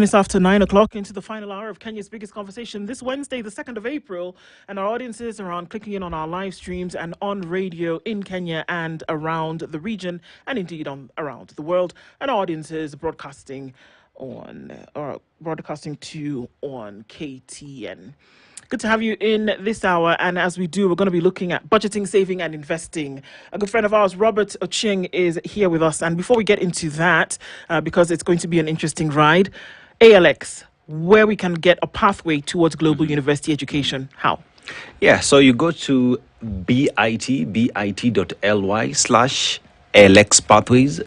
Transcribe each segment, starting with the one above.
It's after 9 o'clock into the final hour of Kenya's biggest conversation this Wednesday, the 2nd of April. And our audiences are on clicking in on our live streams and on radio in Kenya and around the region and indeed around the world. And our audiences broadcasting to on KTN. Good to have you in this hour. And as we do, we're going to be looking at budgeting, saving, and investing. A good friend of ours, Robert Ocheng, is here with us. And before we get into that, because it's going to be an interesting ride, ALX, where we can get a pathway towards global university education. How? Yeah, so you go to bit.ly/ALX Pathways.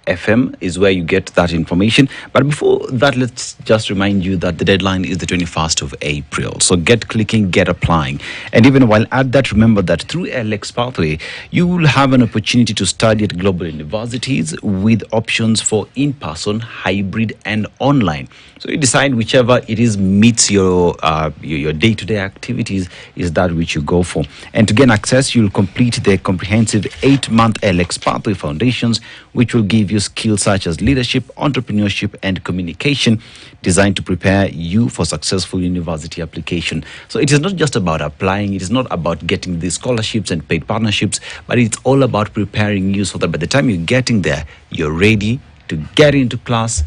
FM is where you get that information. But before that, let's just remind you that the deadline is the 21st of April. So get clicking, get applying. And even while at that, remember that through LX Pathway, you will have an opportunity to study at global universities with options for in-person, hybrid, and online. So you decide whichever it is meets your day-to-day activities is that which you go for. And to gain access, you'll complete the comprehensive 8-month LX Pathway Foundations, which will give you skills such as leadership, entrepreneurship, and communication, designed to prepare you for successful university application. So it is not just about applying, it is not about getting these scholarships and paid partnerships, but it's all about preparing you so that by the time you're getting there, you're ready to get into class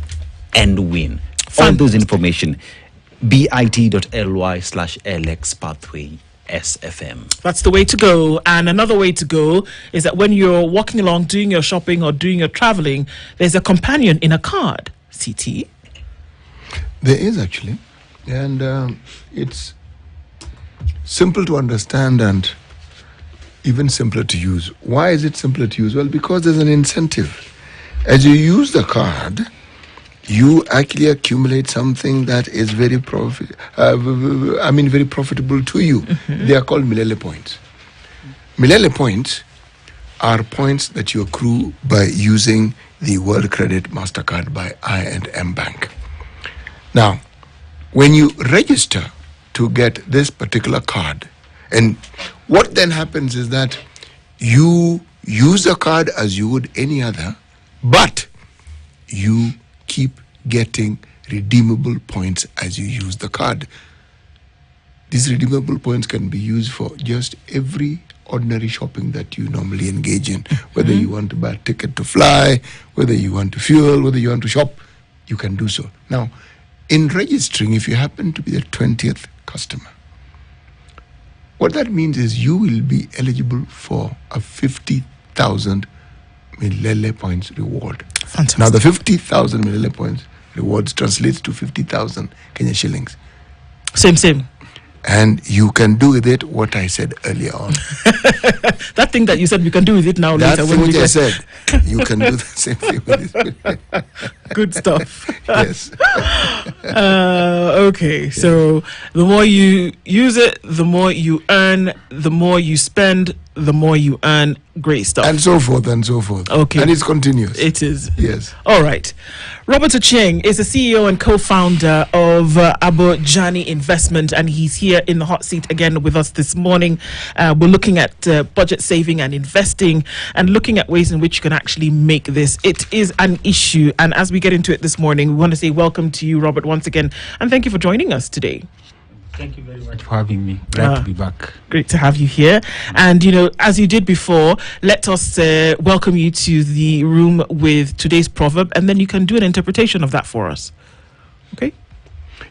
and win. All those information, bit.ly/LX Pathway SFM. That's the way to go. And another way to go is that when you're walking along doing your shopping or doing your traveling, there's a companion in a card. CT? There is actually. And it's simple to understand and even simpler to use. Why is it simpler to use? Well, because there's an incentive. As you use the card, you actually accumulate something that is very profitable to you. Mm-hmm. They are called Milele points. Milele points are points that you accrue by using the World Credit MasterCard by I&M Bank. Now, when you register to get this particular card, and what then happens is that you use the card as you would any other, but you keep getting redeemable points as you use the card. These redeemable points can be used for just every ordinary shopping that you normally engage in. Whether you want to buy a ticket to fly, whether you want to fuel, whether you want to shop, you can do so. Now, in registering, if you happen to be the 20th customer, what that means is you will be eligible for a 50,000 Milele points reward. Fantastic. Now, the 50,000 Milele points rewards translates to 50,000 Kenya shillings. Same. And you can do with it what I said earlier on. That thing that you said we can do with it now. That's later. what I said. You can do the same thing with it. Good stuff. Yes. Okay, so the more you use it, the more you earn, the more you spend, the more you earn. Great stuff. And so forth and so forth. Okay. And it's continuous. It is. Yes. All right. Robert Ocheng is the CEO and co-founder of Abojani Investment, and he's here in the hot seat again with us this morning. We're looking at budget saving and investing and looking at ways in which you can actually make this. It is an issue. And as we get into it this morning, we want to say welcome to you, Robert, once again. And thank you for joining us today. Thank you very much for having me. Glad to be back. Great to have you here. And, as you did before, let us welcome you to the room with today's proverb, and then you can do an interpretation of that for us. Okay?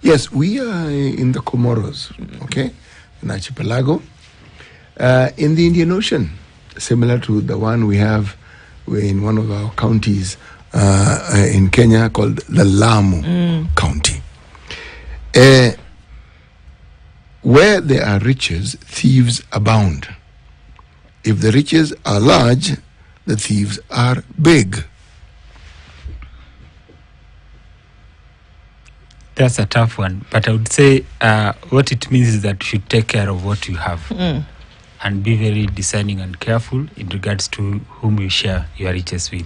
Yes, we are in the Comoros, okay? An archipelago in the Indian Ocean, similar to the one we have in one of our counties in Kenya called the Lamu County. Where there are riches, thieves abound. If the riches are large, the thieves are big. That's a tough one, but I would say what it means is that you should take care of what you have and be very discerning and careful in regards to whom you share your riches with.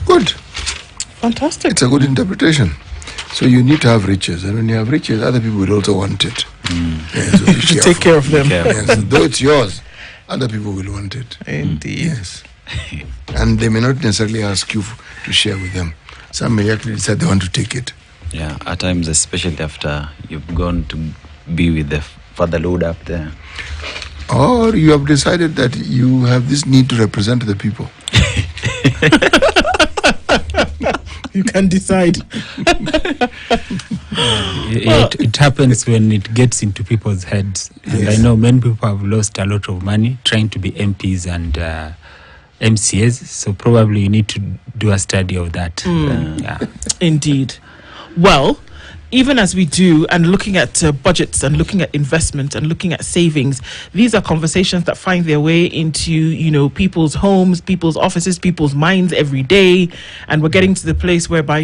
Good. Fantastic. It's a good interpretation. So you need to have riches, and when you have riches, other people will also want it. Yeah, so You should take care of them. Yes, though it's yours, other people will want it. Indeed. Yes. And they may not necessarily ask you to share with them. some may actually decide they want to take it. Yeah, at times, especially after you've gone to be with the Father Lord up there. Or you have decided that you have this need to represent the people. You can decide. It happens when it gets into people's heads. And Yes. I know many people have lost a lot of money trying to be MPs and MCAs. So probably you need to do a study of that. Yeah. Indeed. Well, even as we do, and looking at budgets and looking at investment and looking at savings, these are conversations that find their way into, people's homes, people's offices, people's minds every day. And we're getting to the place whereby,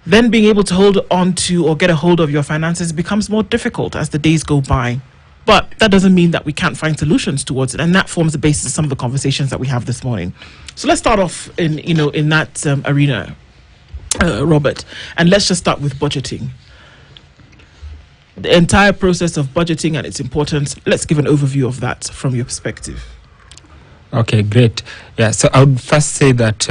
then being able to hold on to or get a hold of your finances becomes more difficult as the days go by. But that doesn't mean that we can't find solutions towards it. And that forms the basis of some of the conversations that we have this morning. So let's start off in that arena. Robert, and let's just start with budgeting. The entire process of budgeting and its importance, let's give an overview of that from your perspective. Okay, great. Yeah, so I would first say that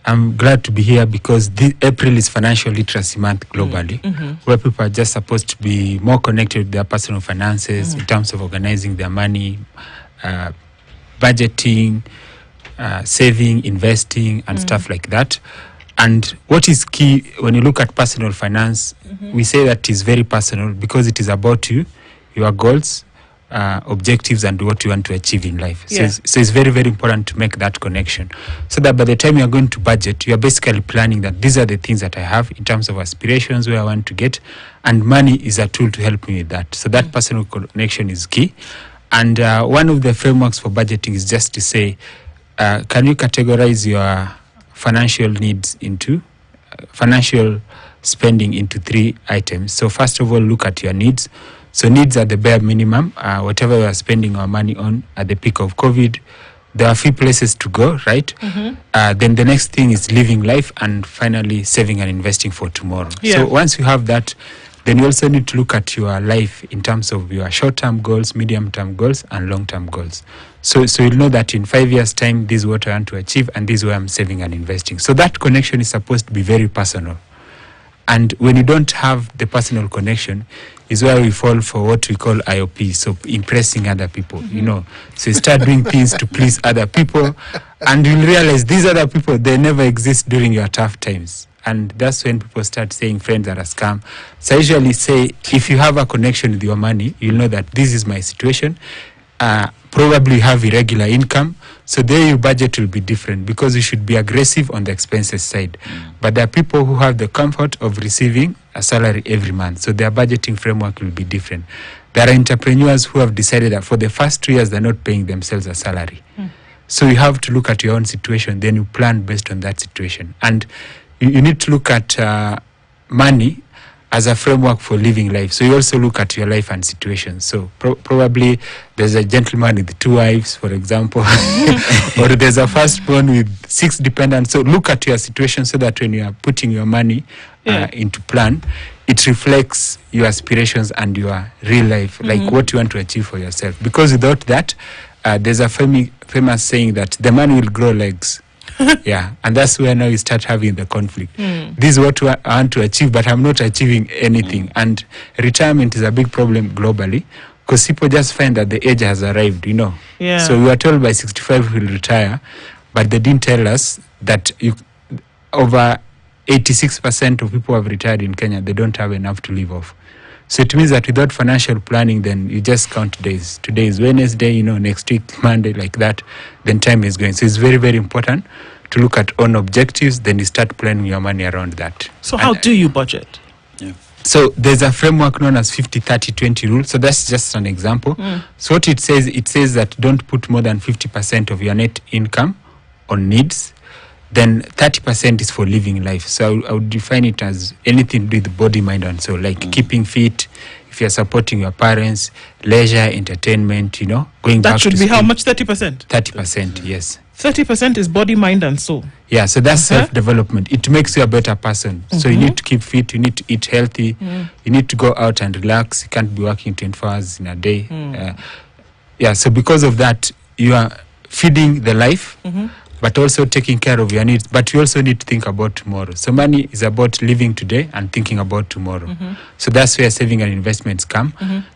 I'm glad to be here because April is Financial Literacy Month globally, where people are just supposed to be more connected with their personal finances in terms of organizing their money, budgeting, saving, investing, and stuff like that. And what is key when you look at personal finance, we say that is very personal because it is about you, your goals, objectives, and what you want to achieve in life. Yeah. So it's very, very important to make that connection so that by the time you're going to budget, you're basically planning that these are the things that I have in terms of aspirations, where I want to get, and money is a tool to help me with that. So that personal connection is key. And one of the frameworks for budgeting is just to say, can you categorize your financial needs into financial spending into 3 items. So first of all, look at your needs. So needs are the bare minimum, whatever we are spending our money on at the peak of COVID. There are a few places to go, right? Then the next thing is living life, and finally saving and investing for tomorrow. Yeah. So once you have that, then you also need to look at your life in terms of your short-term goals, medium-term goals, and long-term goals. So you'll know that in 5 years' time, this is what I want to achieve, and this is where I'm saving and investing. So that connection is supposed to be very personal. And when you don't have the personal connection, is where we fall for what we call IOP, so impressing other people, So you start doing things to please other people, and you'll realize these other people, they never exist during your tough times. And that's when people start saying friends are a scam. So I usually say, if you have a connection with your money, you'll know that this is my situation. Probably have irregular income. So there your budget will be different because you should be aggressive on the expenses side. But there are people who have the comfort of receiving a salary every month. So their budgeting framework will be different. There are entrepreneurs who have decided that for the first 2 years, they're not paying themselves a salary. So you have to look at your own situation, then you plan based on that situation. And you need to look at money as a framework for living life. So you also look at your life and situation. So probably there's a gentleman with 2 wives, for example, or there's a firstborn with 6 dependents. So look at your situation so that when you are putting your money into plan, it reflects your aspirations and your real life, like what you want to achieve for yourself. Because without that, there's a famous saying that the man will grow legs. Yeah, and that's where now you start having the conflict. This is what I want to achieve, but I'm not achieving anything. And retirement is a big problem globally because people just find that the age has arrived, Yeah. So we are told by 65 we'll retire, but they didn't tell us that over 86% of people who have retired in Kenya, they don't have enough to live off. So it means that without financial planning, then you just count days. Today is Wednesday, next week, Monday, like that, then time is going. So it's very, very important to look at own objectives, then you start planning your money around that. So how do you budget? So there's a framework known as 50-30-20 rule. So that's just an example. So what it says that don't put more than 50% of your net income on needs. Then 30% is for living life. So I would define it as anything with body, mind, and soul, like keeping fit, if you're supporting your parents, leisure, entertainment, going back to That should be school. how much? 30%? 30%, yes. 30% is body, mind, and soul. Yeah, so that's self-development. It makes you a better person. So you need to keep fit, you need to eat healthy, you need to go out and relax. You can't be working 24 hours in a day. So because of that, you are feeding the life, but also taking care of your needs. But you also need to think about tomorrow. So money is about living today and thinking about tomorrow. So that's where saving and investments come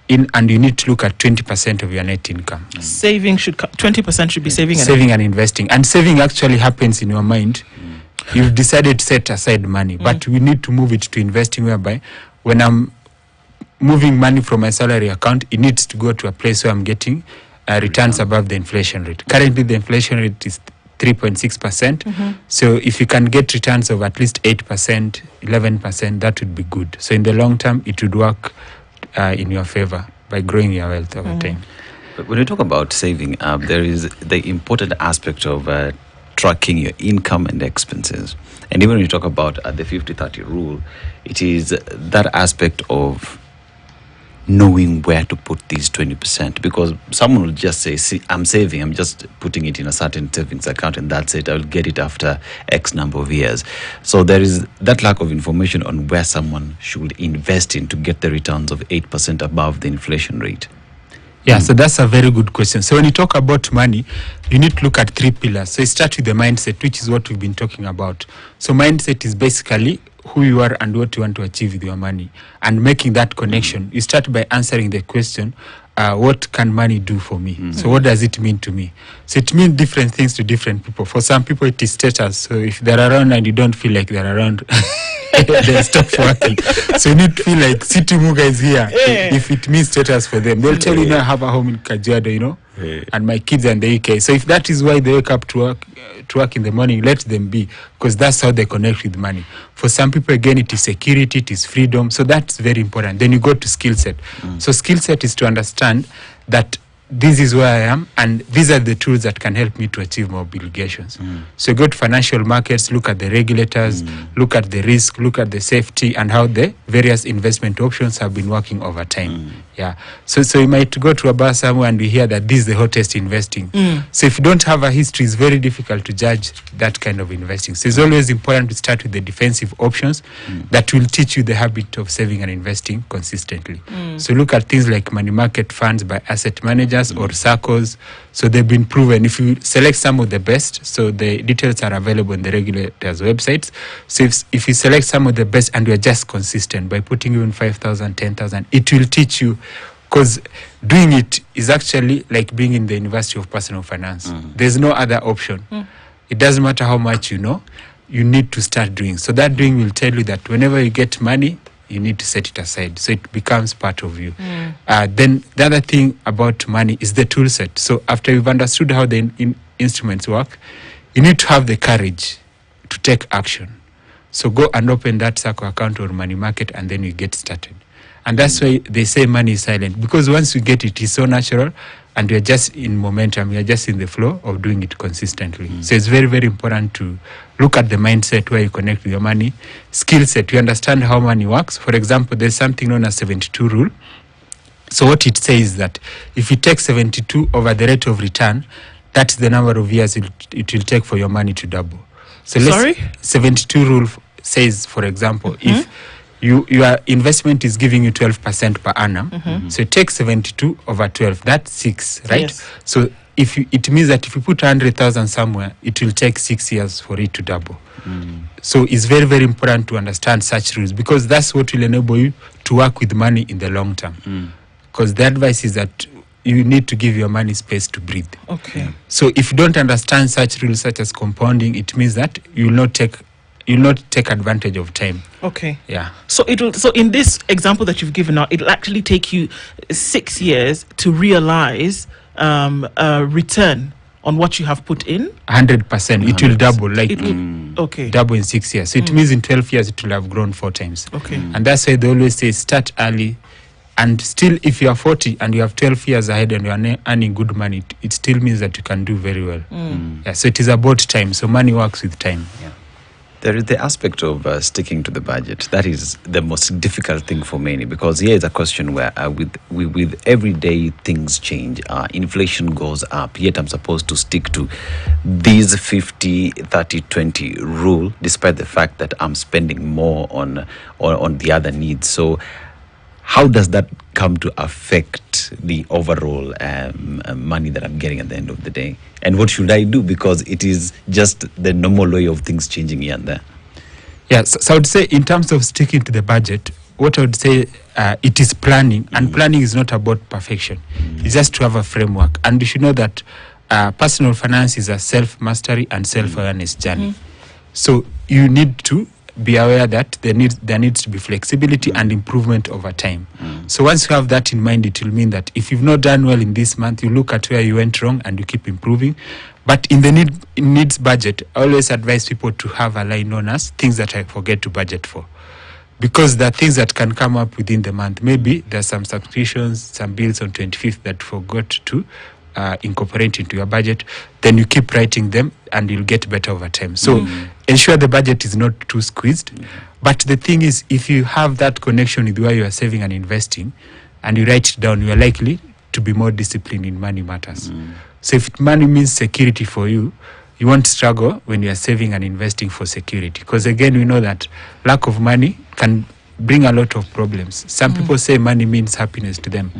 in, and you need to look at 20% of your net income. Saving should 20% should be saving. Saving and investing. And saving actually happens in your mind. You've decided to set aside money, but we need to move it to investing, whereby when I'm moving money from my salary account, it needs to go to a place where I'm getting returns above the inflation rate. Currently, the inflation rate is 3.6%. So if you can get returns of at least 8%, 11%, that would be good. So in the long term, it would work in your favor by growing your wealth over time. But when you talk about saving, there is the important aspect of tracking your income and expenses. And even when you talk about the 50-30 rule, it is that aspect of knowing where to put these 20%, because someone will just say, see, I'm saving, I'm just putting it in a certain savings account and that's it, I'll get it after X number of years. So there is that lack of information on where someone should invest in to get the returns of 8% above the inflation rate. Yeah, so that's a very good question. So when you talk about money, you need to look at 3 pillars. So you start with the mindset, which is what we've been talking about. So mindset is basically who you are and what you want to achieve with your money. And making that connection, you start by answering the question, what can money do for me? So what does it mean to me? So it means different things to different people. For some people, it is status. So if they're around and you don't feel like they're around, they stop working. So you need to feel like City Muga is here. If it means status for them, they'll tell you, I have a home in Kajiado, and my kids are in the UK. So if that is why they wake up to work in the morning, let them be, because that's how they connect with money. For some people, again, it is security, it is freedom. So that's very important. Then you go to skill set. So skill set is to understand that this is where I am, and these are the tools that can help me to achieve my obligations. So go to financial markets, look at the regulators, look at the risk, look at the safety, and how the various investment options have been working over time. Yeah. So you might go to a bar somewhere and we hear that this is the hottest investing. So if you don't have a history, it's very difficult to judge that kind of investing. So it's always important to start with the defensive options that will teach you the habit of saving and investing consistently. So look at things like money market funds by asset managers or circles. So they've been proven. If you select some of the best, so the details are available on the regulators' websites. So if you select some of the best and you're just consistent by putting you in 5,000, 10,000, it will teach you, because doing it is actually like being in the University of Personal Finance. There's no other option. It doesn't matter how much you know, you need to start doing. So that doing will tell you that whenever you get money, you need to set it aside, so it becomes part of you. Then the other thing about money is the tool set. So after you've understood how the instruments work, you need to have the courage to take action. So go and open that circle account or money market, and then you get started. And that's why they say money is silent, because once you get it, it's so natural, and you're just in momentum, you're just in the flow of doing it consistently. So it's very, very important to look at the mindset where you connect with your money. Skill set, you understand how money works. For example, there's something known as 72 rule. So what it says is that if you take 72 over the rate of return, that's the number of years it will take for your money to double. So 72 rule says, for example, if your investment is giving you 12% per annum, so it takes 72 over 12, that's 6, right? Yes. So it means that if you put 100,000 somewhere, it will take 6 years for it to double. So it's very, very important to understand such rules, because that's what will enable you to work with money in the long term. Because the advice is that you need to give your money space to breathe. Okay. So if you don't understand such rules, such as compounding, it means that you will not take advantage of time. Okay. Yeah. So in this example that you've given now, it'll actually take you 6 years to realize a return on what you have put in. 100%. It will double, like It will double in 6 years. So it means in 12 years it will have grown 4 times. Okay. And that's why they always say start early. And still, if you are 40 and you have 12 years ahead and you are earning good money, it still means that you can do very well. Yeah. So it is about time. So money works with time. Yeah. There is the aspect of sticking to the budget. That is the most difficult thing for many, because here is a question where with everyday things change. Inflation goes up, yet I'm supposed to stick to these 50, 30, 20 rule, despite the fact that I'm spending more on the other needs. So how does that come to affect the overall money that I'm getting at the end of the day? And what should I do? Because it is just the normal way of things changing here and there. Yeah, so I would say in terms of sticking to the budget, what I would say, it is planning, and planning is not about perfection. It's just to have a framework. And you should know that personal finance is a self-mastery and self-awareness journey. So you need to be aware that there needs to be flexibility and improvement over time. So once you have that in mind, it will mean that if you've not done well in this month, you look at where you went wrong and you keep improving. But in the needs budget, I always advise people to have a line known as things that I forget to budget for. Because there are things that can come up within the month. Maybe there's some subscriptions, some bills on 25th that forgot to incorporate into your budget. Then you keep writing them and you'll get better over time. So ensure the budget is not too squeezed. But the thing is, if you have that connection with where you are saving and investing and you write it down, you are likely to be more disciplined in money matters. So if money means security for you, you won't struggle when you are saving and investing for security. Because again, we know that lack of money can bring a lot of problems. Some people say money means happiness to them.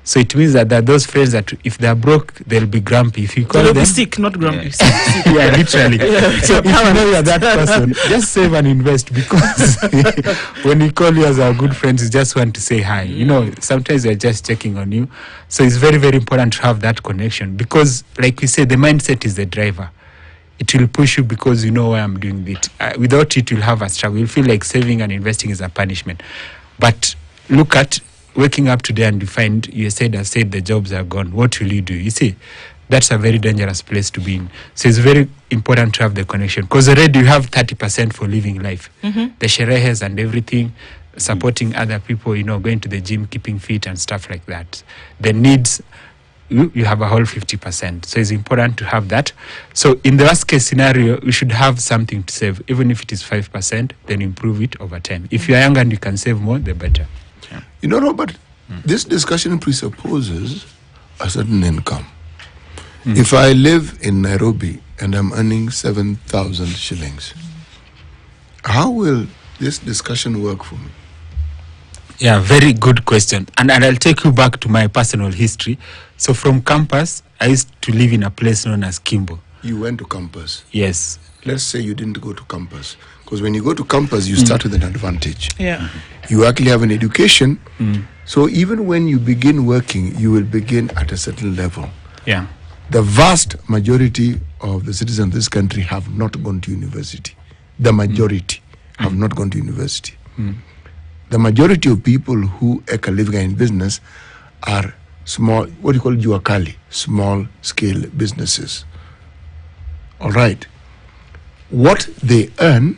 So it means that there are those friends that if they're broke, they'll be grumpy. If you call They'll them be sick, not grumpy. yeah, literally. So if you know you're that person, just save and invest, because when we call you as our good friends, you just want to say hi. You know, sometimes we're just checking on you. So it's very, very important to have that connection, because like we say, the mindset is the driver. It will push you because you know why I'm doing it. Without it, you'll have a struggle. You'll feel like saving and investing is a punishment. But look at waking up today and you find I said the jobs are gone. What will you do? You see, that's a very dangerous place to be in. So it's very important to have the connection, because already you have 30% for living life. The sherehes and everything, supporting other people, you know, going to the gym, keeping fit and stuff like that. The needs, you have a whole 50%. So it's important to have that. So in the worst case scenario, you should have something to save. Even if it is 5%, then improve it over time. If you're young and you can save more, the better. You know, Robert, this discussion presupposes a certain income. If I live in Nairobi and I'm earning 7,000 shillings, how will this discussion work for me? Yeah, very good question. And I'll take you back to my personal history. So from campus, I used to live in a place known as Kimbo. You went to campus. Yes. Let's say you didn't go to campus. Because when you go to campus, you start with an advantage. Yeah. You actually have an education. So even when you begin working, you will begin at a certain level. Yeah. The vast majority of the citizens of this country have not gone to university. The majority have not gone to university. The majority of people who make a living in business are small, what you call juakali, small scale businesses. All right. What they earn,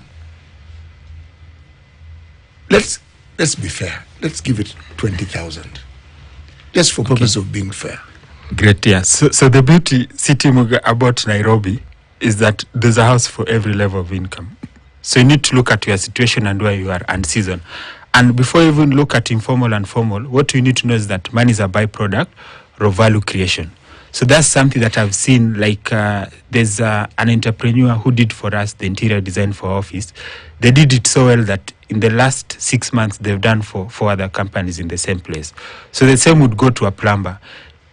let's be fair. Let's give it 20,000. Just for purpose of being fair. Great, yeah. So the beauty sitting about Nairobi is that there's a house for every level of income. So you need to look at your situation and where you are and season. And before you even look at informal and formal, what you need to know is that money is a byproduct of value creation. So that's something that I've seen, like there's an entrepreneur who did for us the interior design for our office. They did it so well that in the last 6 months, they've done for 4 other companies in the same place. So the same would go to a plumber.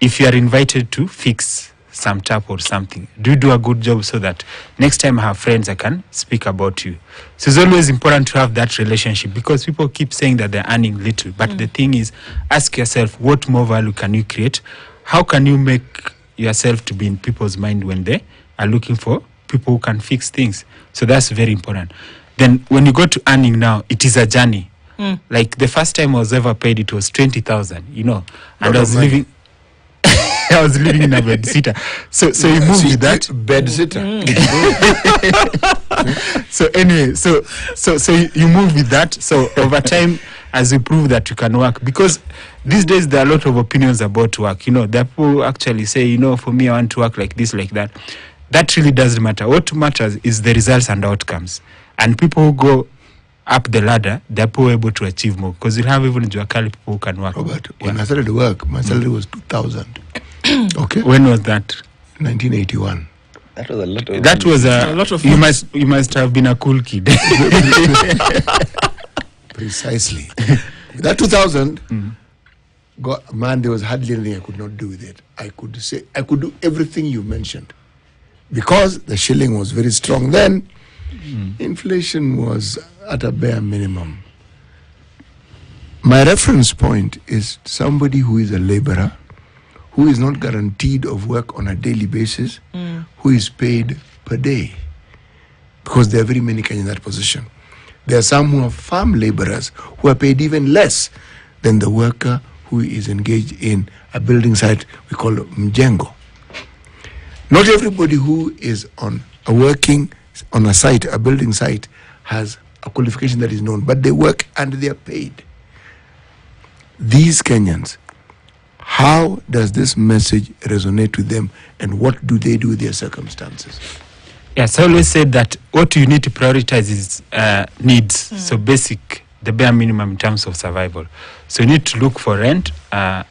If you are invited to fix some tap or something, do you do a good job so that next time I have friends, I can speak about you? So it's always important to have that relationship, because people keep saying that they're earning little. But the thing is, ask yourself, what more value can you create? How can you make yourself to be in people's mind when they are looking for people who can fix things? So that's very important. Then when you go to earning now, it is a journey. Like the first time I was ever paid, it was 20,000, you know, and I was living I was living in a bed sitter. So you move with that bed sitter. So anyway, so you move with that. So over time, as you prove that you can work, because these days there are a lot of opinions about work. You know, there are people who actually say, you know, for me I want to work like this, like that. That really doesn't matter. What matters is the results and outcomes. And people who go up the ladder, they're people able to achieve more, because you have even Juakali people who can work. Robert, when I started work, my salary was 2,000. Okay. When was that? 1981. That was a lot of. That was a lot of. You must have been a cool kid. Precisely. With that 2,000, God, man, there was hardly anything I could not do with it. I could do everything you mentioned. Because the shilling was very strong then, inflation was at a bare minimum. My reference point is somebody who is a laborer, who is not guaranteed of work on a daily basis, who is paid per day. Because there are very many Kenyans in that position. There are some who are farm laborers who are paid even less than the worker who is engaged in a building site we call mjengo. Not everybody who is on a site, a building site, has a qualification that is known, but they work and they are paid. These Kenyans, how does this message resonate with them, and what do they do with their circumstances? Yes, I always said that what you need to prioritize is needs. So basic, the bare minimum in terms of survival. So you need to look for rent, a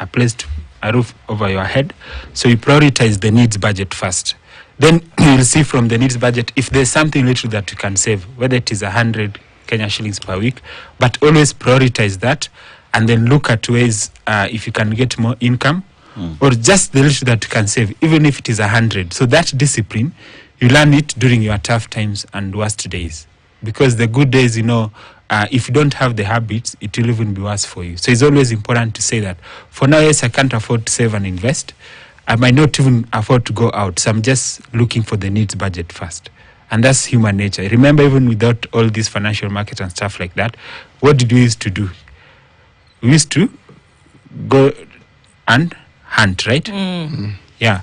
roof over your head. So you prioritize the needs budget first. Then you'll see from the needs budget if there's something little that you can save, whether it is 100 Kenya shillings per week, but always prioritize that, and then look at ways if you can get more income, or just the little that you can save, even if it is 100. So that discipline, you learn it during your tough times and worst days. Because the good days, if you don't have the habits, it will even be worse for you. So it's always important to say that, for now, yes, I can't afford to save and invest. I might not even afford to go out. So I'm just looking for the needs budget first. And that's human nature. Remember, even without all these financial markets and stuff like that, what did we used to do? We used to go and hunt, right? Yeah.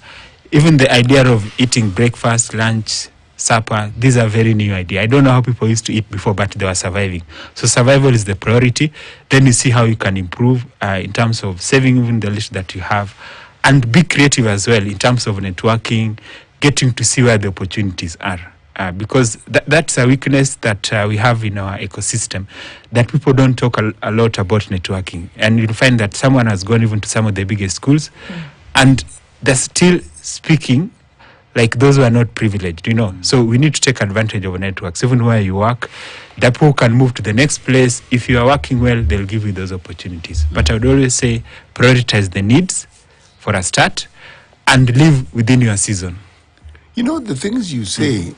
Even the idea of eating breakfast, lunch, supper, these are very new idea. I don't know how people used to eat before, but they were surviving. So survival is the priority. Then you see how you can improve in terms of saving even the little that you have, and be creative as well in terms of networking, getting to see where the opportunities are. Because that's a weakness that we have in our ecosystem, that people don't talk a lot about networking. And you'll find that someone has gone even to some of the biggest schools, and they're still speaking like those who are not privileged, So we need to take advantage of networks. Even where you work, that people can move to the next place. If you are working well, they'll give you those opportunities. But I would always say prioritize the needs for a start and live within your season. The things you say,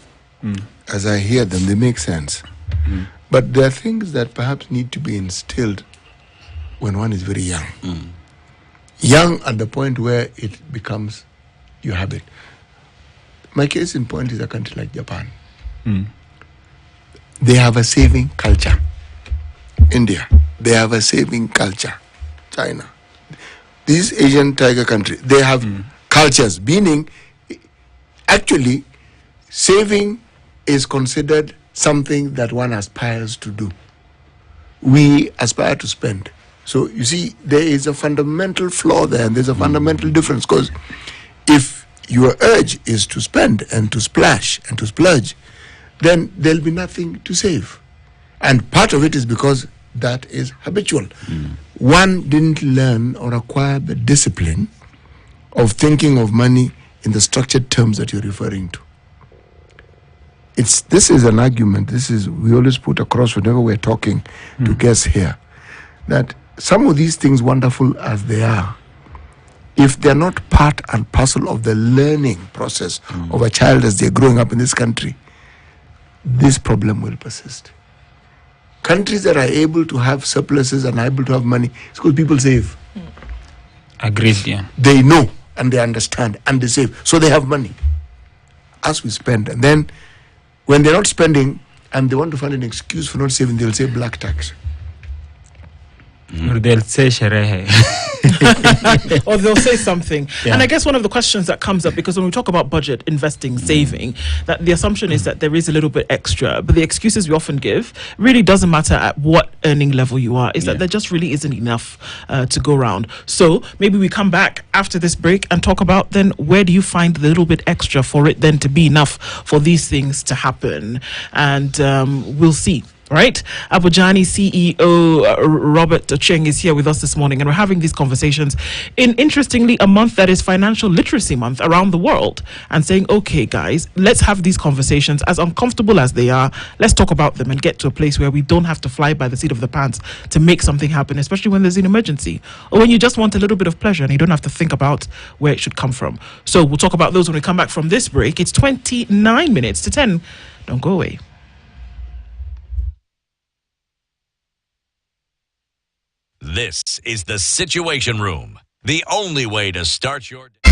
as I hear them, they make sense. But there are things that perhaps need to be instilled when one is very young. Young at the point where it becomes your habit. My case in point is a country like Japan. They have a saving culture. India, they have a saving culture. China, these Asian tiger countries, they have cultures, meaning actually saving is considered something that one aspires to do. We aspire to spend. So you see, there is a fundamental flaw there, and there's a fundamental difference, because if your urge is to spend and to splash and to splurge, then there'll be nothing to save. And part of it is because that is habitual. One didn't learn or acquire the discipline of thinking of money in the structured terms that you're referring to. This is an argument, we always put across whenever we're talking to guests here, that some of these things, wonderful as they are, if they're not part and parcel of the learning process of a child as they're growing up in this country, this problem will persist. Countries that are able to have surpluses and are able to have money, it's because people save. Agreed, yeah. They know and they understand and they save. So they have money. As we spend. And then when they're not spending and they want to find an excuse for not saving, they'll say black tax. Or they'll say sherehe. Or they'll say something. Yeah. And I guess one of the questions that comes up, because when we talk about budget, investing, saving, that the assumption is that there is a little bit extra, but the excuses we often give really doesn't matter at what earning level you are, is that there just really isn't enough to go around. So maybe we come back after this break and talk about then where do you find the little bit extra for it then to be enough for these things to happen, and we'll see Right? Abujani CEO Robert Cheng is here with us this morning, and we're having these conversations in, interestingly, a month that is Financial Literacy Month around the world, and saying, okay, guys, let's have these conversations, as uncomfortable as they are. Let's talk about them and get to a place where we don't have to fly by the seat of the pants to make something happen, especially when there's an emergency or when you just want a little bit of pleasure and you don't have to think about where it should come from. So we'll talk about those when we come back from this break. It's 29 minutes to 10. Don't go away. This is the Situation Room, the only way to start your day.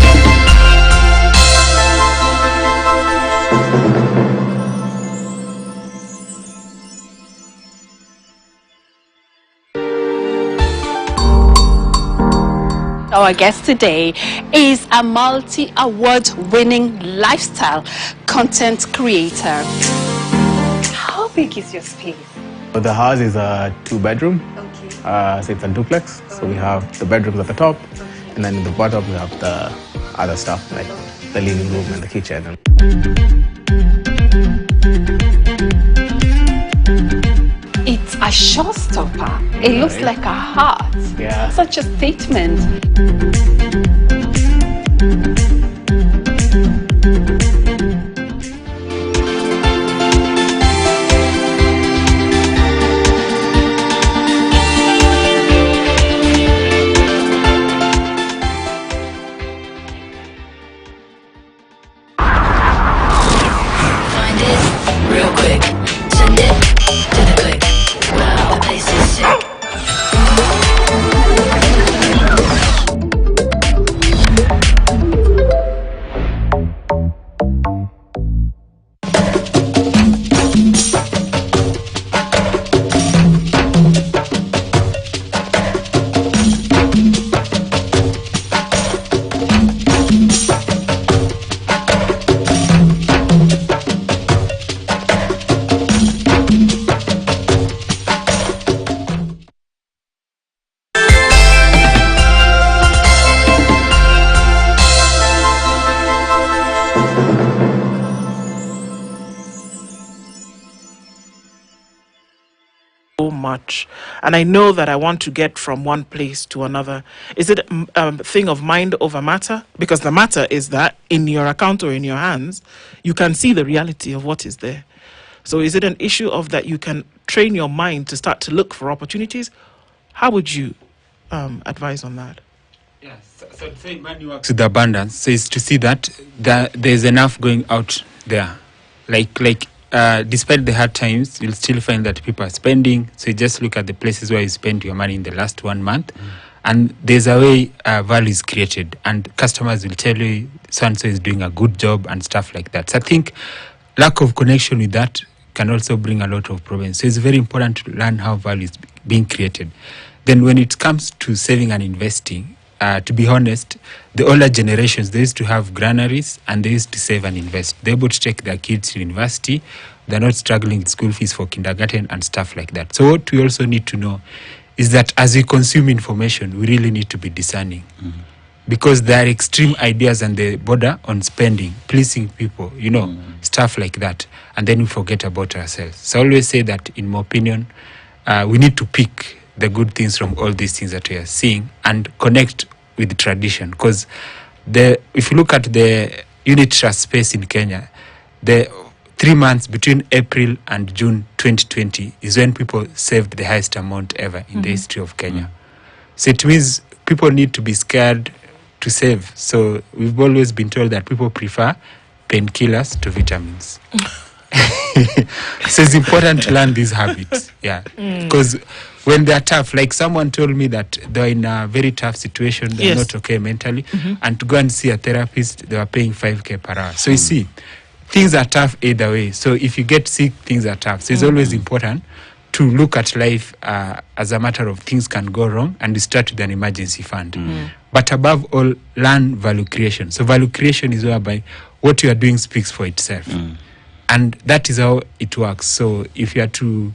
Our guest today is a multi-award winning lifestyle content creator. How big is your space? The house is a 2-bedroom. Okay. So it's a duplex. So we have the bedrooms at the top, and then in the bottom we have the other stuff like the living room and the kitchen. It's a showstopper. It looks like a heart. Yeah. Such a statement. Much, and I know that I want to get from one place to another. Is it a thing of mind over matter? Because the matter is that in your account or in your hands, you can see the reality of what is there. So is it an issue of that you can train your mind to start to look for opportunities? How would you advise on that? Yes, so to say money works with abundance, so is to see that there's enough going out there. Despite the hard times, you'll still find that people are spending. So you just look at the places where you spend your money in the last 1 month, and there's a way value is created, and customers will tell you so-and-so is doing a good job and stuff like that. So I think lack of connection with that can also bring a lot of problems. So it's very important to learn how value is being created. Then when it comes to saving and investing, to be honest, the older generations, they used to have granaries and they used to save and invest. They're able to take their kids to university. They're not struggling with school fees for kindergarten and stuff like that. So what we also need to know is that as we consume information, we really need to be discerning. Mm-hmm. Because there are extreme ideas and the border on spending, pleasing people, stuff like that. And then we forget about ourselves. So I always say that, in my opinion, we need to pick the good things from all these things that we are seeing and connect with the tradition. Because if you look at the unit trust space in Kenya, the 3 months between April and June 2020 is when people saved the highest amount ever in the history of Kenya. So it means people need to be scared to save. So we've always been told that people prefer painkillers to vitamins. So it's important to learn these habits. Yeah. Because when they're tough, like someone told me that they're in a very tough situation, they're not okay mentally, and to go and see a therapist, they were paying 5K per hour. So you see, things are tough either way. So if you get sick, things are tough. So it's always important to look at life as a matter of things can go wrong, and you start with an emergency fund. But above all, learn value creation. So value creation is whereby what you are doing speaks for itself. And that is how it works. So if you are to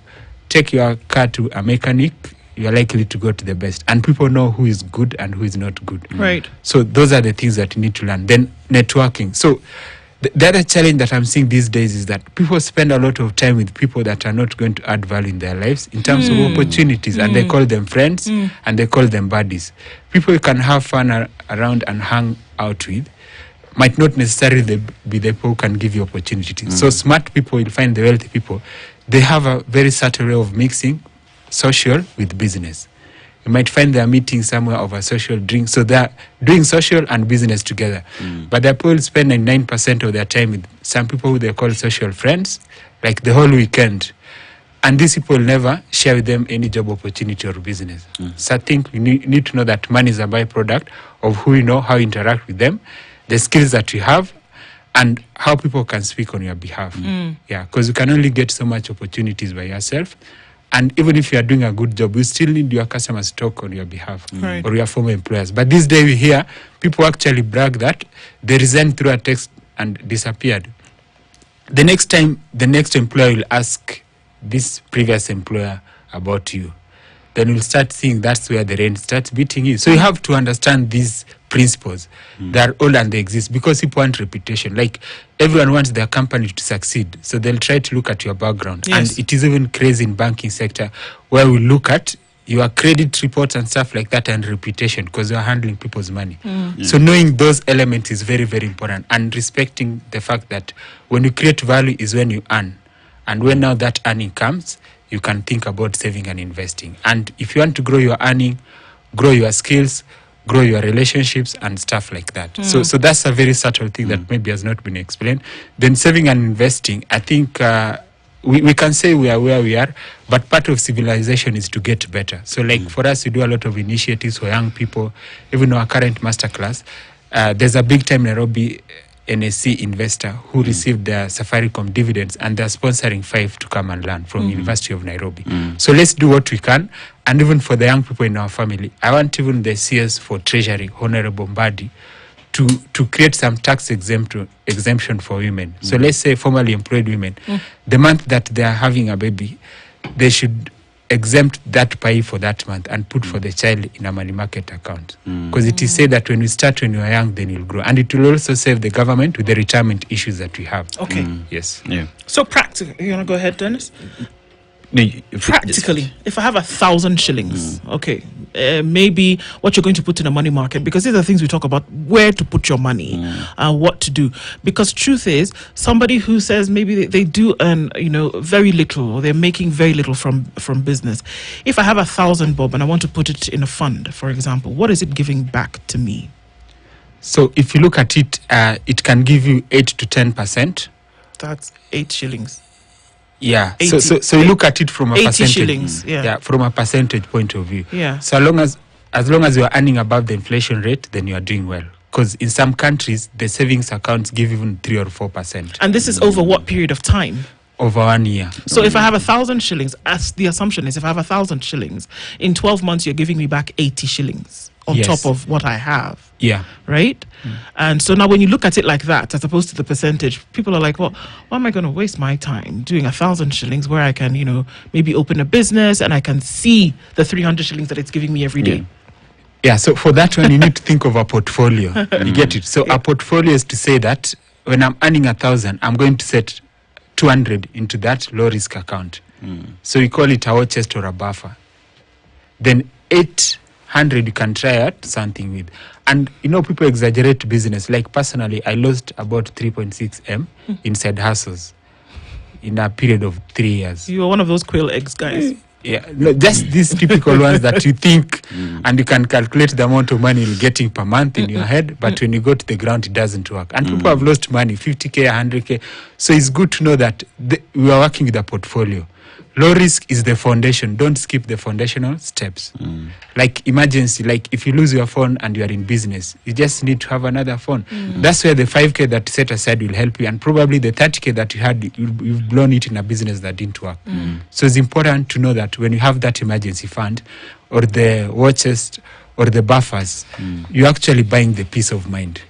take your car to a mechanic, you are likely to go to the best. And people know who is good and who is not good. Right. So those are the things that you need to learn. Then networking. So The other challenge that I'm seeing these days is that people spend a lot of time with people that are not going to add value in their lives in terms of opportunities, and they call them friends and they call them buddies. People you can have fun around and hang out with might not necessarily be the people who can give you opportunities. So smart people, you'll find the wealthy people, they have a very subtle way of mixing social with business. You might find they are meeting somewhere over a social drink. So they're doing social and business together. But they're people spend 99% of their time with some people who they call social friends, like the whole weekend. And these people never share with them any job opportunity or business. So I think you need to know that money is a byproduct of who you know, how you interact with them, the skills that you have, and how people can speak on your behalf. Yeah, because you can only get so much opportunities by yourself. And even if you are doing a good job, you still need your customers to talk on your behalf or your former employers. But this day we hear people actually brag that they resigned through a text and disappeared. The next time, the next employer will ask this previous employer about you. Then you'll start seeing that's where the rain starts beating you. So you have to understand these principles. They're old and they exist because people want reputation. Like everyone wants their company to succeed. So they'll try to look at your background. Yes. And it is even crazy in banking sector where we look at your credit reports and stuff like that and reputation because you're handling people's money. So knowing those elements is very, very important, and respecting the fact that when you create value is when you earn. And when now that earning comes, you can think about saving and investing. And if you want to grow your earning, grow your skills, grow your relationships and stuff like that. So that's a very subtle thing that maybe has not been explained. Then saving and investing, I think we can say we are where we are, but part of civilization is to get better. So like for us, we do a lot of initiatives for young people. Even our current masterclass, there's a big time Nairobi NSC investor who received their Safaricom dividends, and they're sponsoring 5 to come and learn from University of Nairobi. So let's do what we can. And even for the young people in our family, I want even the CS for Treasury, Honorable Mbadi, to create some tax exemption for women. So let's say formerly employed women, the month that they're having a baby, they should exempt that pay for that month and put for the child in a money market account. Because it is said that when you start when you are young, then you'll grow. And it will also save the government with the retirement issues that we have. Okay. Yes. Yeah. So practically, you want to go ahead, Dennis? No, Practically, if I have 1,000 shillings, okay, maybe what you're going to put in a money market, because these are things we talk about, where to put your money and what to do. Because truth is, somebody who says maybe they do earn, very little, or they're making very little from business. If I have 1,000 bob and I want to put it in a fund, for example, what is it giving back to me? So if you look at it, it can give you 8 to 10%. That's 8 shillings. Yeah. 80, so you look at it from a 80 percentage. shillings. Yeah. From a percentage point of view. Yeah. So as long as you are earning above the inflation rate, then you are doing well. Because in some countries, the savings accounts give even 3 or 4%. And this is over what period of time? Over 1 year. So if I have 1,000 shillings, as the assumption is, if I have 1,000 shillings, in 12 months, you're giving me back 80 shillings on top of what I have. Yeah. Right? And so now when you look at it like that, as opposed to the percentage, people are like, well, why am I going to waste my time doing 1,000 shillings where I can, maybe open a business and I can see the 300 shillings that it's giving me every day? Yeah, so for that one, you need to think of a portfolio. You get it? So a portfolio is to say that when I'm earning 1,000, I'm going to set 200 into that low risk account. So you call it a war chest or a buffer. Then 800 you can try out something with. And people exaggerate business. Like personally, I lost about 3.6 M in side hustles in a period of 3 years. You are one of those quail eggs guys. Yeah, no, just these typical ones that you think and you can calculate the amount of money you're getting per month in your head, but when you go to the ground, it doesn't work. And people have lost money, 50K, 100K. So it's good to know that we are working with a portfolio. Low risk is the foundation. Don't skip the foundational steps. Like emergency, like if you lose your phone and you are in business, you just need to have another phone. That's where the 5K that you set aside will help you. And probably the 30K that you had, you've blown it in a business that didn't work. So it's important to know that when you have that emergency fund or the war chest or the buffers, you're actually buying the peace of mind.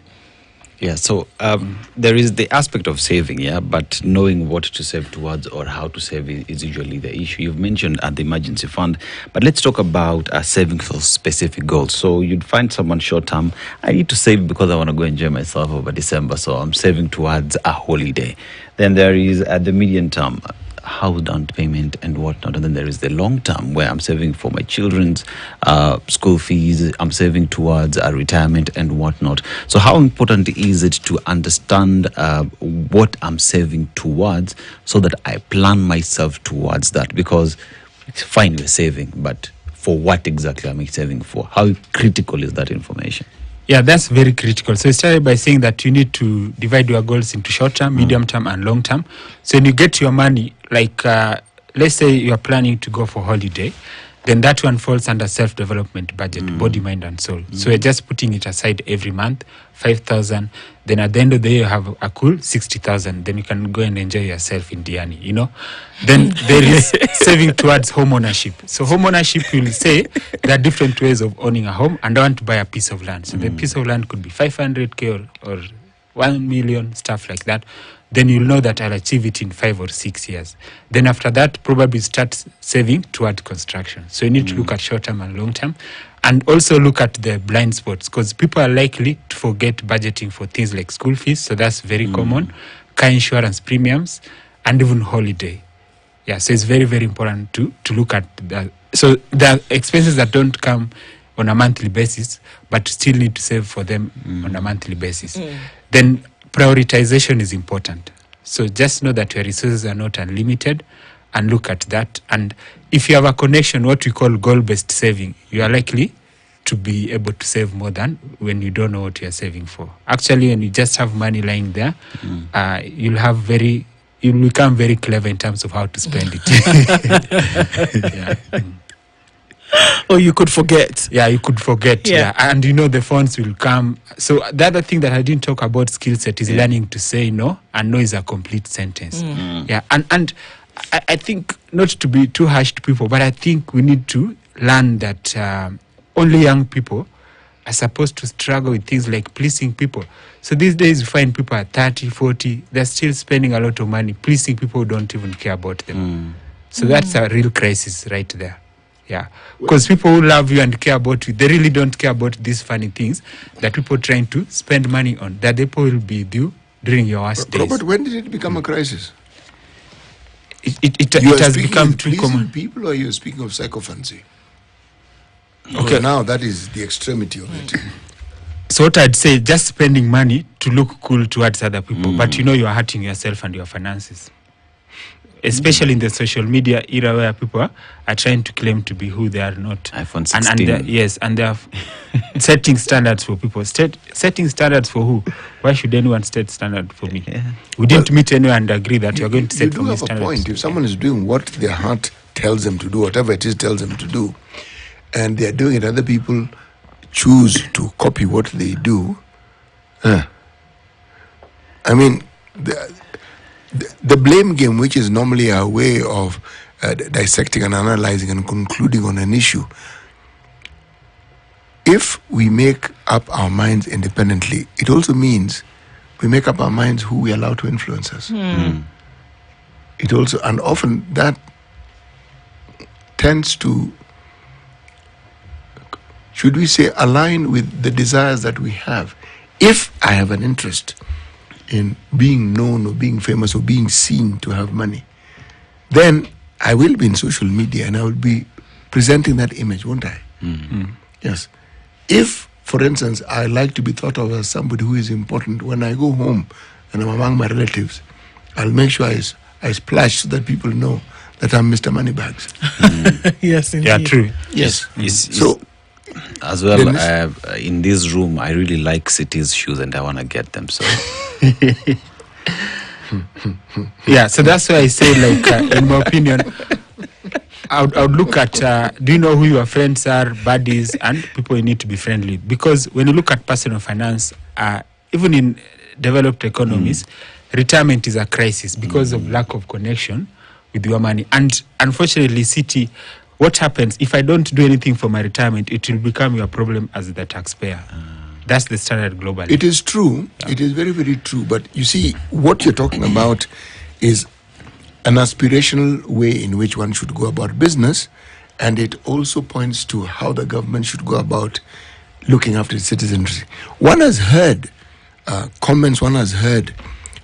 Yeah, so there is the aspect of saving, yeah, but knowing what to save towards or how to save is usually the issue. You've mentioned the emergency fund, but let's talk about saving for specific goals. So you'd find someone short term, I need to save because I want to go enjoy myself over December, so I'm saving towards a holiday. Then there is the medium term, house down payment and whatnot, and then there is the long term where I'm saving for my children's school fees, I'm saving towards a retirement and whatnot. So how important is it to understand what I'm saving towards so that I plan myself towards that? Because it's fine we're saving, but for what exactly am I saving for? How critical is that information? Yeah, that's very critical. So I started by saying that you need to divide your goals into short term, medium term, and long term. So when you get your money, like let's say you are planning to go for holiday, then that one falls under self-development budget, body, mind, and soul. So you're just putting it aside every month, 5,000. Then at the end of the year, you have a cool 60,000. Then you can go and enjoy yourself in Diani, you know. Then there is saving towards home ownership. So home ownership will say there are different ways of owning a home, and I want to buy a piece of land. So the piece of land could be 500K or 1 million, stuff like that. Then you'll know that I'll achieve it in 5 or 6 years. Then after that, probably start saving toward construction. So you need to look at short term and long term, and also look at the blind spots, because people are likely to forget budgeting for things like school fees. So that's very common, car insurance premiums, and even holiday. Yeah, so it's very, very important to look at that. So there are expenses that don't come on a monthly basis, but still need to save for them on a monthly basis. Then prioritization is important. So just know that your resources are not unlimited, and look at that. And if you have a connection, what we call goal-based saving, you are likely to be able to save more than when you don't know what you are saving for. Actually, when you just have money lying there, you'll become very clever in terms of how to spend it. Yeah. Or you could forget. Yeah, you could forget. Yeah. And you know the funds will come. So the other thing that I didn't talk about skill set is learning to say no, and no is a complete sentence. Yeah, and I think, not to be too harsh to people, but I think we need to learn that only young people are supposed to struggle with things like pleasing people. So these days you find people at 30, 40, they're still spending a lot of money pleasing people who don't even care about them. So that's a real crisis right there. Yeah, because people who love you and care about you, they really don't care about these funny things that people trying to spend money on, that people will be due during your worst days. Robert, when did it become a crisis? It has become too common. People, or you're speaking of psychophancy? Okay, now that is the extremity of it. So what I'd say, just spending money to look cool towards other people, but you know you are hurting yourself and your finances. Especially in the social media era where people are trying to claim to be who they are not. iPhone 16. And they are setting standards for people. Setting standards for who? Why should anyone set standard for me? Yeah. We didn't meet anyone and agree that you're going to set for me standards. You do have a point. If someone is doing what their heart tells them to do, whatever it is tells them to do, and they're doing it, other people choose to copy what they do. I mean, the blame game, which is normally a way of dissecting and analyzing and concluding on an issue, if we make up our minds independently, it also means we make up our minds who we allow to influence us. It also, and often that tends to, should we say, align with the desires that we have. If I have an interest in being known or being famous or being seen to have money, then I will be in social media and I will be presenting that image, won't I? Yes. If, for instance, I like to be thought of as somebody who is important, when I go home and I'm among my relatives, I'll make sure I splash so that people know that I'm Mr. Moneybags. Yes, indeed. Yeah, true. Yes. So, as well, in this room, I really like City's shoes and I want to get them. So, yeah, so that's why I say, like, in my opinion, I would look at, do you know who your friends are, buddies, and people you need to be friendly? Because when you look at personal finance, even in developed economies, retirement is a crisis because of lack of connection with your money. And unfortunately, City, what happens if I don't do anything for my retirement? It will become your problem as the taxpayer. That's the standard globally. It is true. Yeah. It is very, very true. But you see, what you're talking about is an aspirational way in which one should go about business, and it also points to how the government should go about looking after its citizenry. One has heard comments, one has heard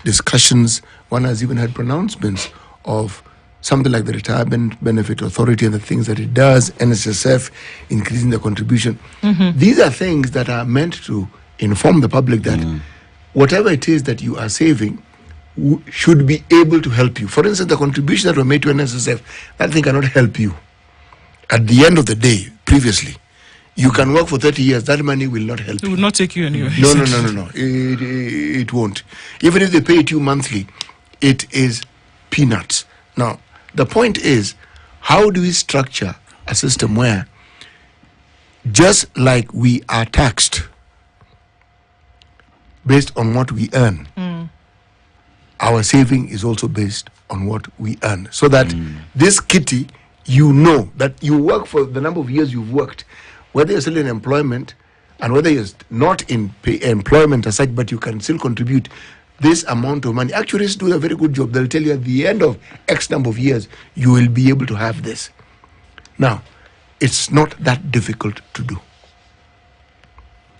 discussions, one has even heard pronouncements of something like the Retirement Benefit Authority and the things that it does, NSSF, increasing the contribution. These are things that are meant to inform the public that whatever it is that you are saving should be able to help you. For instance, the contribution that were made to NSSF, that thing cannot help you. At the end of the day, previously, you can work for 30 years, that money will not help you. It will not take you anywhere. No. It won't. Even if they pay it you monthly, it is peanuts. Now, the point is, how do we structure a system where, just like we are taxed based on what we earn, our saving is also based on what we earn. So that this kitty, you know that you work for the number of years you've worked, whether you're still in employment and whether you're not in employment as such, but you can still contribute this amount of money. Actuaries do a very good job. They'll tell you at the end of X number of years, you will be able to have this. Now, it's not that difficult to do.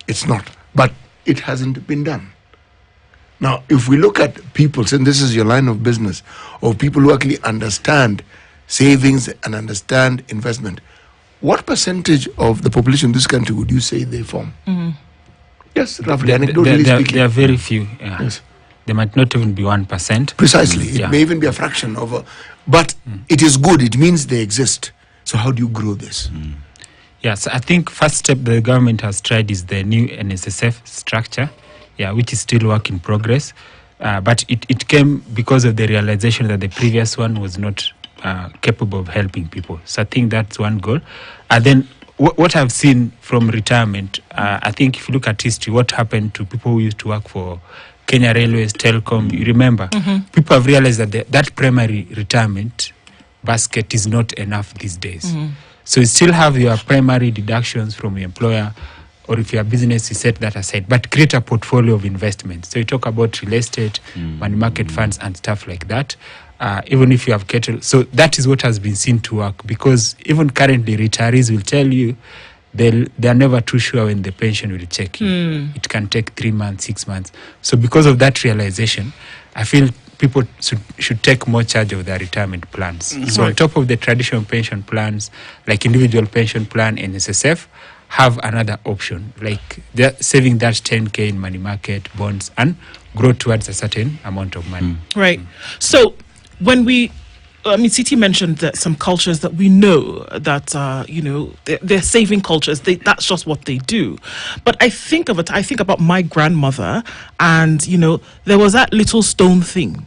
It's not. But it hasn't been done. Now, if we look at people, and this is your line of business, of people who actually understand savings and understand investment, what percentage of the population in this country would you say they form? Yes, roughly, anecdotally speaking. There are very few. Yes. They might not even be 1%. Precisely. It may even be a fraction of but it is good. It means they exist. So how do you grow this? Yes, I think first step the government has tried is the new NSSF structure, which is still work in progress. But it came because of the realization that the previous one was not capable of helping people. So I think that's one goal. And then what I've seen from retirement, I think if you look at history, what happened to people who used to work for Kenya Railways, Telecom, you remember, people have realized that that primary retirement basket is not enough these days. So you still have your primary deductions from your employer, or if your business, you set that aside, but create a portfolio of investments. So you talk about real estate, money market funds and stuff like that. Even if you have cattle. So that is what has been seen to work, because even currently retirees will tell you they are never too sure when the pension will check in. It can take 3 months, 6 months. So because of that realization, I feel people should take more charge of their retirement plans. So on top of the traditional pension plans, like individual pension plan and NSSF, have another option, like they're saving that 10K in money market, bonds, and grow towards a certain amount of money. Right. So when Siti mentioned that some cultures that we know that, they're saving cultures. That's just what they do. But I think about my grandmother, and, there was that little stone thing,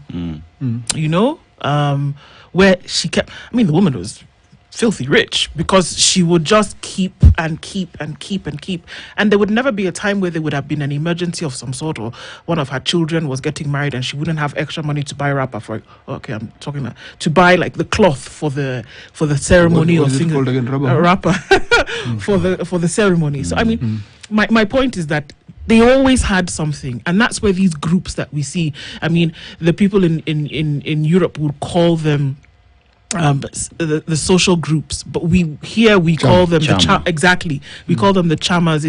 where she kept, the woman was filthy rich because she would just keep and keep and keep and keep, and there would never be a time where there would have been an emergency of some sort, or one of her children was getting married and she wouldn't have extra money to buy wrapper for. Okay, I'm talking about to buy like the cloth for the ceremony, what is it called again? Wrapper for the ceremony. So my point is that they always had something, and that's where these groups that we see. The people in Europe would call them the social groups, but we call them exactly. We call them the chamas.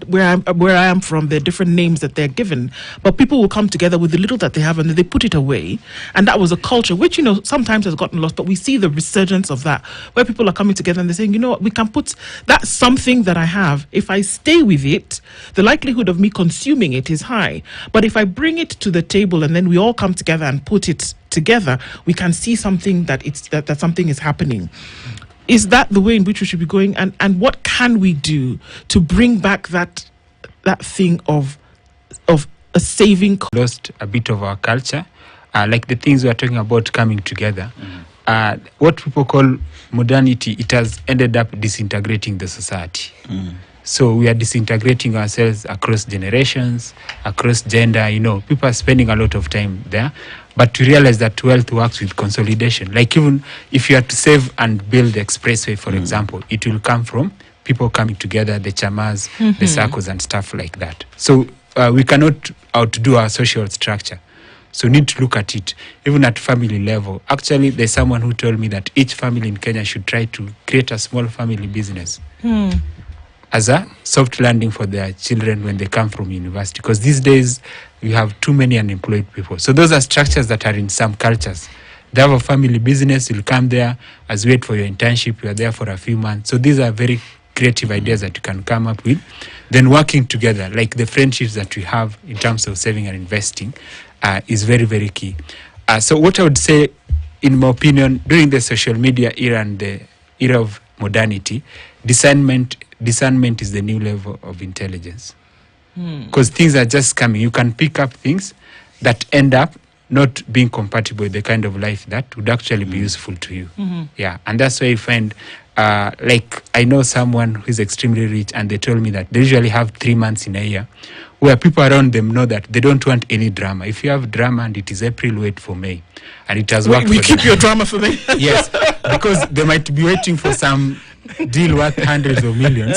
Where I am from, there are different names that they're given, but people will come together with the little that they have and they put it away, and that was a culture which sometimes has gotten lost. But we see the resurgence of that, where people are coming together and they're saying, what, we can put that's something that I have. If I stay with it, the likelihood of me consuming it is high. But if I bring it to the table and then we all come together and put it together, we can see something that something is happening. Is that the way in which we should be going? And what can we do to bring back that thing of a saving? Lost a bit of our culture, like the things we are talking about coming together. What people call modernity, it has ended up disintegrating the society. So we are disintegrating ourselves across generations, across gender. People are spending a lot of time there. But to realize that wealth works with consolidation. Like even if you are to save and build the expressway, for example, it will come from people coming together, the chamas, the circles and stuff like that. So we cannot outdo our social structure. So need to look at it, even at family level. Actually, there's someone who told me that each family in Kenya should try to create a small family business as a soft landing for their children when they come from university. Because these days, we have too many unemployed people. So those are structures that are in some cultures. They have a family business, you'll come there, as you wait for your internship, you are there for a few months. So these are very creative ideas that you can come up with. Then working together, like the friendships that we have in terms of saving and investing, is very, very key. So what I would say, in my opinion, during the social media era and the era of modernity, discernment is the new level of intelligence. Because things are just coming. You can pick up things that end up not being compatible with the kind of life that would actually be useful to you. Yeah, and that's why you find, like, I know someone who is extremely rich, and they told me that they usually have 3 months in a year where people around them know that they don't want any drama. If you have drama and it is April, wait for May. And it has worked We for keep them. your drama for me. Yes, because they might be waiting for some deal worth hundreds of millions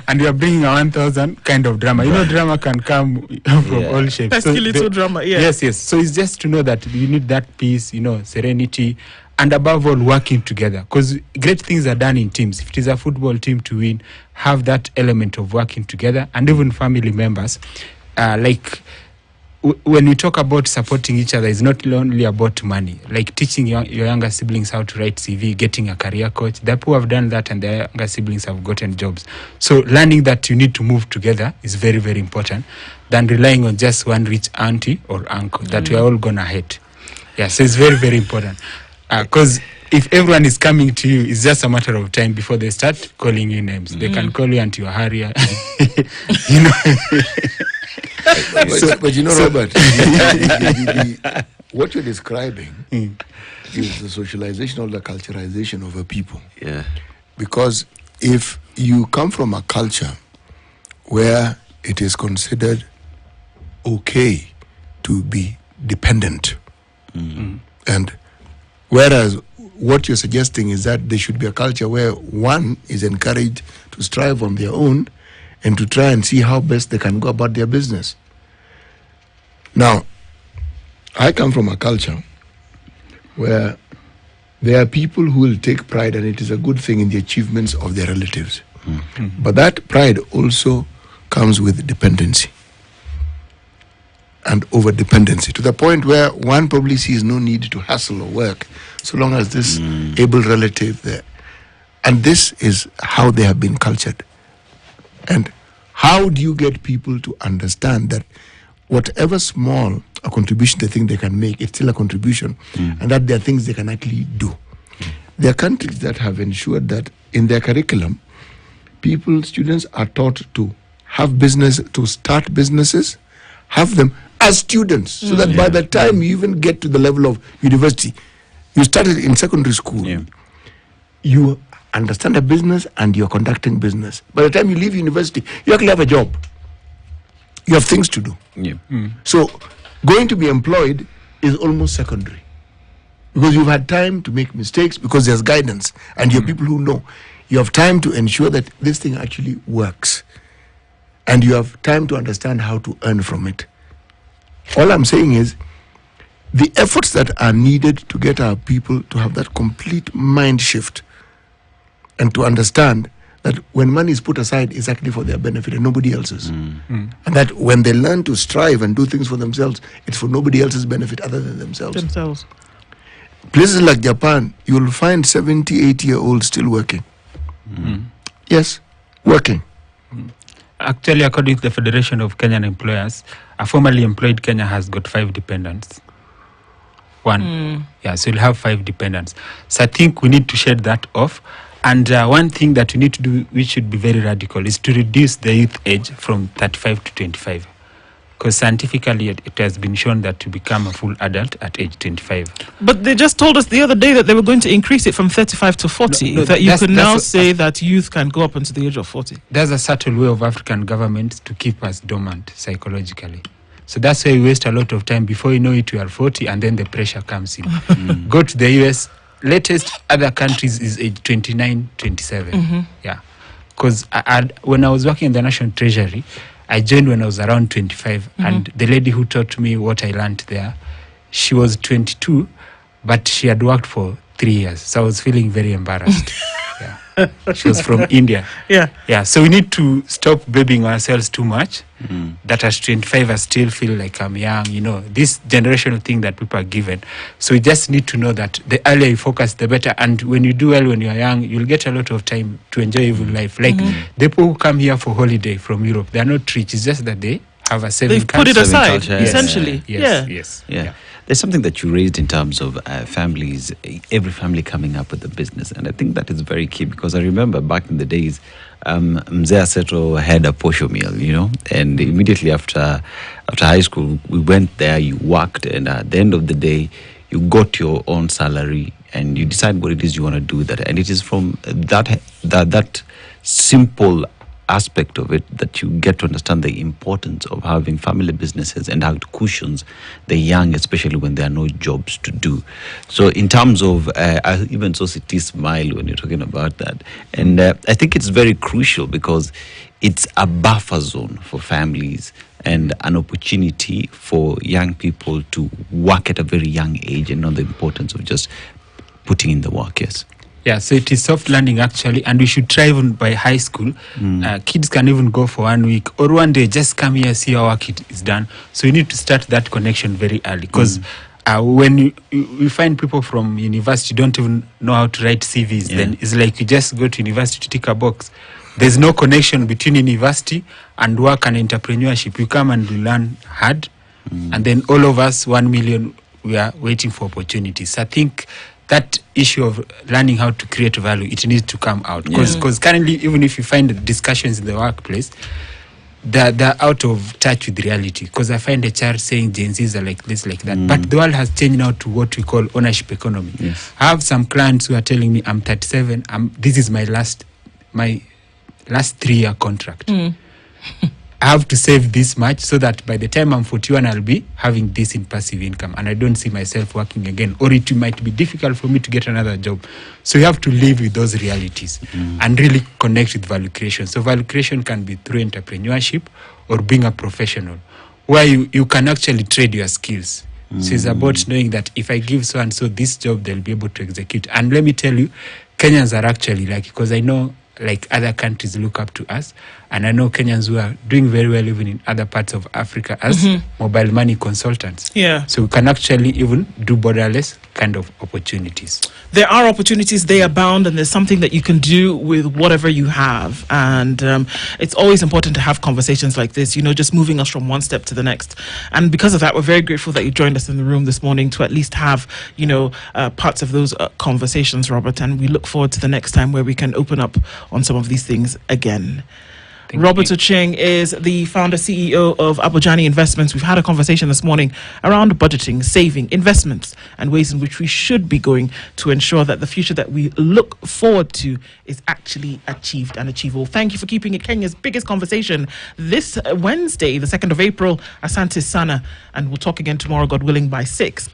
and you are bringing a 1,000 kind of drama. You know, drama can come from all shapes. Pesky little drama, yeah. Yes. So it's just to know that you need that peace, you know, serenity, and above all, working together. Because great things are done in teams. If it is a football team to win, have that element of working together, and even family members. When we talk about supporting each other, it's not only about money. Like teaching your younger siblings how to write CV, getting a career coach. The people have done that, and their younger siblings have gotten jobs. So learning that you need to move together is very, very important than relying on just one rich auntie or uncle that we are all gonna hate. Yeah, so it's very, very important. Because if everyone is coming to you, it's just a matter of time before they start calling you names. They can call you Auntie Harrier. You know. But you know, Robert, what you're describing is the socialization or the culturalization of a people. Yeah. Because if you come from a culture where it is considered okay to be dependent, and whereas what you're suggesting is that there should be a culture where one is encouraged to strive on their own and to try and see how best they can go about their business. Now, I come from a culture where there are people who will take pride, and it is a good thing, in the achievements of their relatives. But that pride also comes with dependency and over-dependency, to the point where one probably sees no need to hustle or work so long as this able relative there. And this is how they have been cultured. And how do you get people to understand that whatever small a contribution they think they can make, it's still a contribution, and that there are things they can actually do? There are countries that have ensured that in their curriculum, students are taught to have business, to start businesses, have them as students, so that by the time you even get to the level of university, you started in secondary school, you understand a business and you're conducting business. By the time you leave university, you actually have a job. You have things to do. So going to be employed is almost secondary, because you've had time to make mistakes, because there's guidance and you have people who know. You have time to ensure that this thing actually works, and you have time to understand how to earn from it. All I'm saying is the efforts that are needed to get our people to have that complete mind shift and to understand that when money is put aside, it's actually for their benefit and nobody else's. And that when they learn to strive and do things for themselves, it's for nobody else's benefit other than themselves. Places like Japan, you will find 70, 80-year-olds still working. Yes, working. Actually, according to the Federation of Kenyan Employers, a formerly employed Kenya has got 5 dependents. Yeah, so you'll have 5 dependents. So I think we need to shed that off. And one thing that we need to do, which should be very radical, is to reduce the youth age from 35 to 25. Because scientifically, it has been shown that to become a full adult at age 25. But they just told us the other day that they were going to increase it from 35 to 40. That you can now say that youth can go up until the age of 40. There's a subtle way of African governments to keep us dormant psychologically. So that's why we waste a lot of time. Before you know it, you are 40, and then the pressure comes in. Go to the US, latest other countries is age 29, 27. Yeah. Because when I was working in the National Treasury, I joined when I was around 25. And the lady who taught me what I learned there, she was 22, but she had worked for 3 years. So I was feeling very embarrassed. Yeah. She was from India. Yeah. So we need to stop babying ourselves too much. That at 25 I still feel like I'm young. This generational thing that people are given. So we just need to know that the earlier you focus, the better. And when you do well when you're young, you'll get a lot of time to enjoy even life. Like the people who come here for holiday from Europe, they're not rich. It's just that they have a saving. They've put it aside, culture, essentially. Yes. There's something that you raised in terms of families, every family coming up with a business. And I think that is very key because I remember back in the days, Mzee Aseto had a posho meal, and immediately after high school, we went there, you worked, and at the end of the day, you got your own salary and you decide what it is you want to do with that. And it is from that simple aspect of it that you get to understand the importance of having family businesses and how it cushions the young, especially when there are no jobs to do. So in terms of, I even saw Siti smile when you're talking about that. And I think it's very crucial because it's a buffer zone for families and an opportunity for young people to work at a very young age and know the importance of just putting in the work, yes. Yeah, so it is soft landing actually, and we should try even by high school. Kids can even go for 1 week or one day, just come here, see our work is done. So you need to start that connection very early because when you find people from university don't even know how to write CVs, then it's like you just go to university to tick a box. There's no connection between university and work and entrepreneurship. You come and you learn hard, and then all of us, 1 million, we are waiting for opportunities. I think that issue of learning how to create value, it needs to come out. Because currently, even if you find the discussions in the workplace, they're out of touch with reality. Because I find a child saying Gen Zs are like this, like that. But the world has changed now to what we call ownership economy. Yes. I have some clients who are telling me, I'm 37, this is my last 3-year contract. I have to save this much so that by the time I'm 41, I'll be having this in passive income and I don't see myself working again, or it might be difficult for me to get another job. So you have to live with those realities and really connect with value creation. So value creation can be through entrepreneurship or being a professional where you can actually trade your skills. So it's about knowing that if I give so and so this job, they'll be able to execute. And let me tell you, Kenyans are actually lucky because I know like other countries look up to us, and I know Kenyans who are doing very well even in other parts of Africa as mobile money consultants. Yeah. So we can actually even do borderless kind of opportunities. There are opportunities, they abound, and there's something that you can do with whatever you have. And it's always important to have conversations like this, just moving us from one step to the next. And because of that, we're very grateful that you joined us in the room this morning to at least have, parts of those conversations, Robert. And we look forward to the next time where we can open up on some of these things again. Robert Ocheng is the founder, CEO of Abojani Investments. We've had a conversation this morning around budgeting, saving, investments, and ways in which we should be going to ensure that the future that we look forward to is actually achieved and achievable. Thank you for keeping it Kenya's biggest conversation this Wednesday, the 2nd of April. Asante Sana, and we'll talk again tomorrow, God willing, by 6.